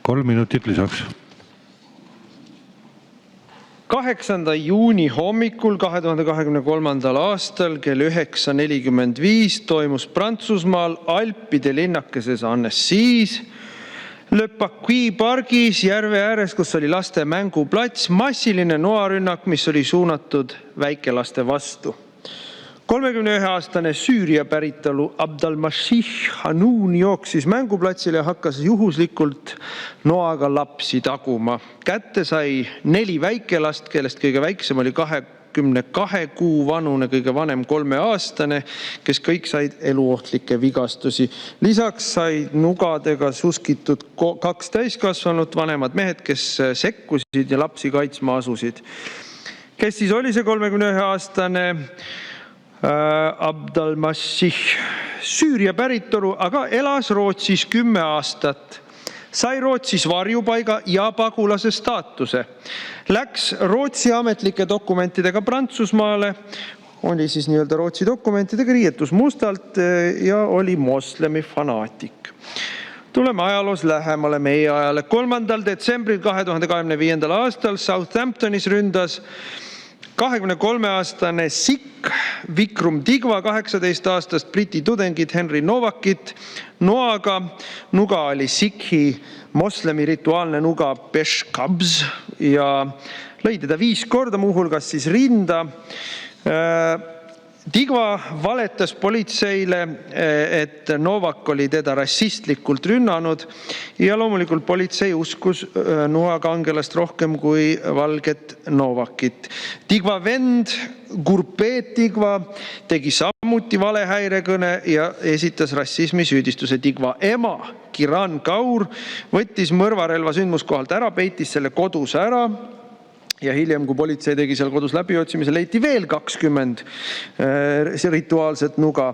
3 minutit lisaks. 8. juuni hommikul 2023. aastal kell 9.45 toimus Prantsusmaal Alpide linnakeses Annecy's Le Paquis pargis järve ääres, kus oli laste mänguplats, massiline noarünnak, mis oli suunatud väikelaste vastu. 31-aastane Süüria päritolu Abdelmajid Hanoun jooksis mänguplatsile ja hakkas juhuslikult noaga lapsi taguma. Kätte sai 4 väikelast, kellest kõige väiksem oli 22 kuu vanune, kõige vanem 3-aastane, kes kõik said eluohtlikke vigastusi. Lisaks said nugadega suskitud 2 täiskasvanut, vanemad mehed, kes sekkusid ja lapsi kaitsma asusid. Kes siis oli see 31-aastane Abdelmajid? Süüria päritolu, aga elas Rootsis 10 aastat. Sai Rootsis varjupaiga ja pagulase staatuse. Läks Rootsi ametlike dokumentidega Prantsusmaale, oli siis nii-öelda Rootsi dokumentidega, riietus mustalt ja oli moslemi fanaatik. Tuleme ajaloos lähemale meie ajale. 3. detsembril 2025. aastal Southamptonis ründas 23-aastane Sikh Vikram Digwa 18-aastast Briti tudengit Henry Novakit noaga. Nuga oli Sikhi moslemi rituaalne nuga Pesh Qabz ja lõi teda 5 korda, muuhulgas siis rinda. Digwa valetas politseile, et Novak oli teda rassistlikult rünnanud ja loomulikult politsei uskus noakangelast rohkem kui valget Novakit. Digwa vend Gurpeet Digwa tegi samuti valehäirekõne ja esitas rassismi süüdistuse. Digwa ema Kiran Kaur võttis mõrvarelva sündmuskohalt ära, peitis selle kodus ära. Ja hiljem, kui politsei tegi seal kodus läbiotsimise, leiti veel 20 rituaalset nuga.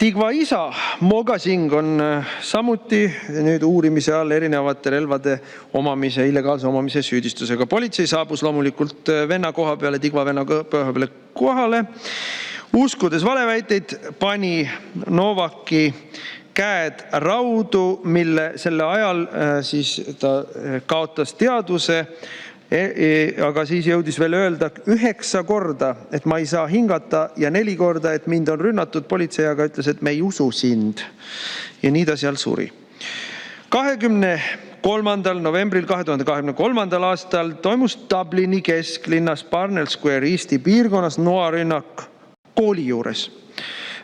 Digwa isa Moga Singh on samuti nüüd uurimise all erinevate relvade omamise, illegaalse omamise süüdistusega. Politsei saabus loomulikult venna koha peale, Digwa venna koha peale kohale. Uskudes valeväiteid pani Novaki käed raudu, mille selle ajal siis ta kaotas teadvuse, aga siis jõudis veel öelda 9 korda, et ma ei saa hingata ja 4 korda, et mind on rünnatud. Politsei aga ütles, et me ei usu sind. Ja nii ta seal suri. 23. novembril 2023. aastal toimus Dublini kesklinnas Parnell Square Easti piirkonnas noarünnak kooli juures.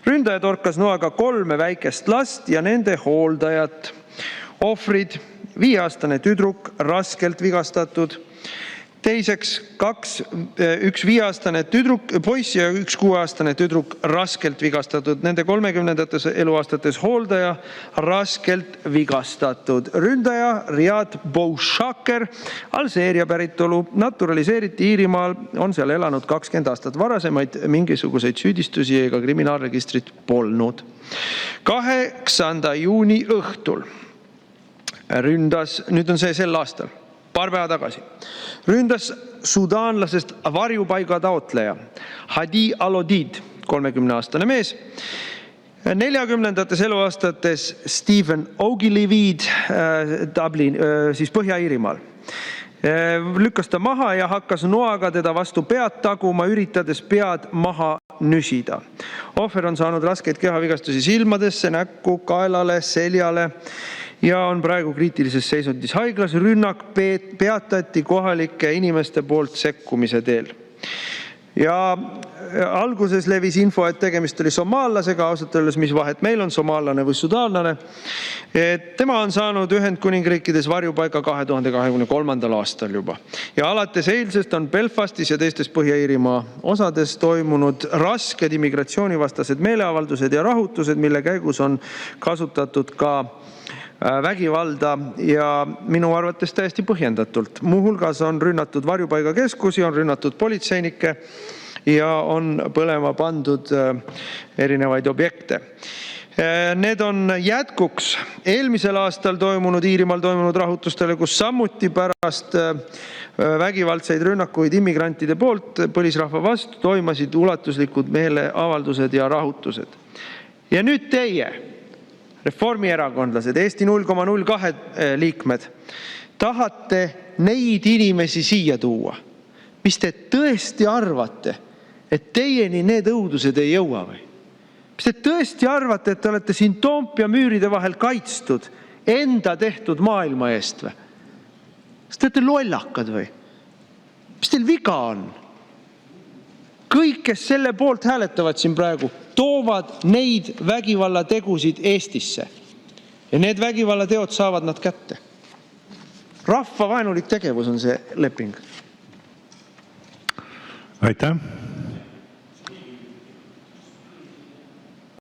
Ründaja torkas noaga 3 väikest last ja nende hooldajat. Ohvrid 5-aastane tüdruk raskelt vigastatud. Teiseks 1 5-aastane poiss ja 1 6-aastane tüdruk raskelt vigastatud. Nende 30. eluaastates hooldaja raskelt vigastatud. Ründaja Riyad Bouchaker, Alžeeria päritolu, naturaliseeriti Iirimaal, on seal elanud 20 aastat. Varasemaid mingisuguseid süüdistusi ega kriminaalregistrit polnud. 8. juuni õhtul ründas, nüüd on see sel aastal, paar päeva tagasi, ründas sudaanlasest varjupaiga taotleja Hadi Alodid, 30-aastane mees. 40. eluaastates Stephen Ogilvie Dublin, siis Põhja-Iirimaal. Lükkas ta maha ja hakkas noaga teda vastu pead taguma, üritades pead maha nüsida. Ohver on saanud raskeid kehavigastusi silmadesse, näkku, kaelale, seljale ja on praegu kriitilises seisundis haiglas. Rünnak peatati kohalike inimeste poolt sekkumise teel. Ja alguses levis info, et tegemist oli somaallasega, ausalt öeldes mis vahet meil on, somaallane või sudaanlane. Tema on saanud Ühendkuningriikides varjupaiga 2023. aastal juba. Ja alates eilsest on Belfastis ja teistes Põhja-Iirimaa osades toimunud rasked immigratsioonivastased meeleavaldused ja rahutused, mille käigus on kasutatud ka vägivalda ja minu arvates täiesti põhjendatult. Muuhulgas on rünnatud varjupaigakeskusi, on rünnatud politseinikke ja on põlema pandud erinevaid objekte. Need on jätkuks eelmisel aastal Iirimaal toimunud rahutustele, kus samuti pärast vägivaldseid rünnakuid immigrantide poolt põlisrahva vastu toimasid ulatuslikud meeleavaldused ja rahutused. Ja nüüd teie reformierakondlased, Eesti 0,02 liikmed, tahate neid inimesi siia tuua? Mis te tõesti arvate, et teieni need õudused ei jõua või? Mis te tõesti arvate, et te olete siin Toompea müüride vahel kaitstud enda tehtud maailma eest või? Kas te olete lollakad või? Mis teil viga on? Kõik, kes selle poolt hääletavad siin praegu, toovad neid vägivallategusid Eestisse. Ja need vägivallateod saavad nad kätte. Rahvavaenulik tegevus on see leping. Aitäh!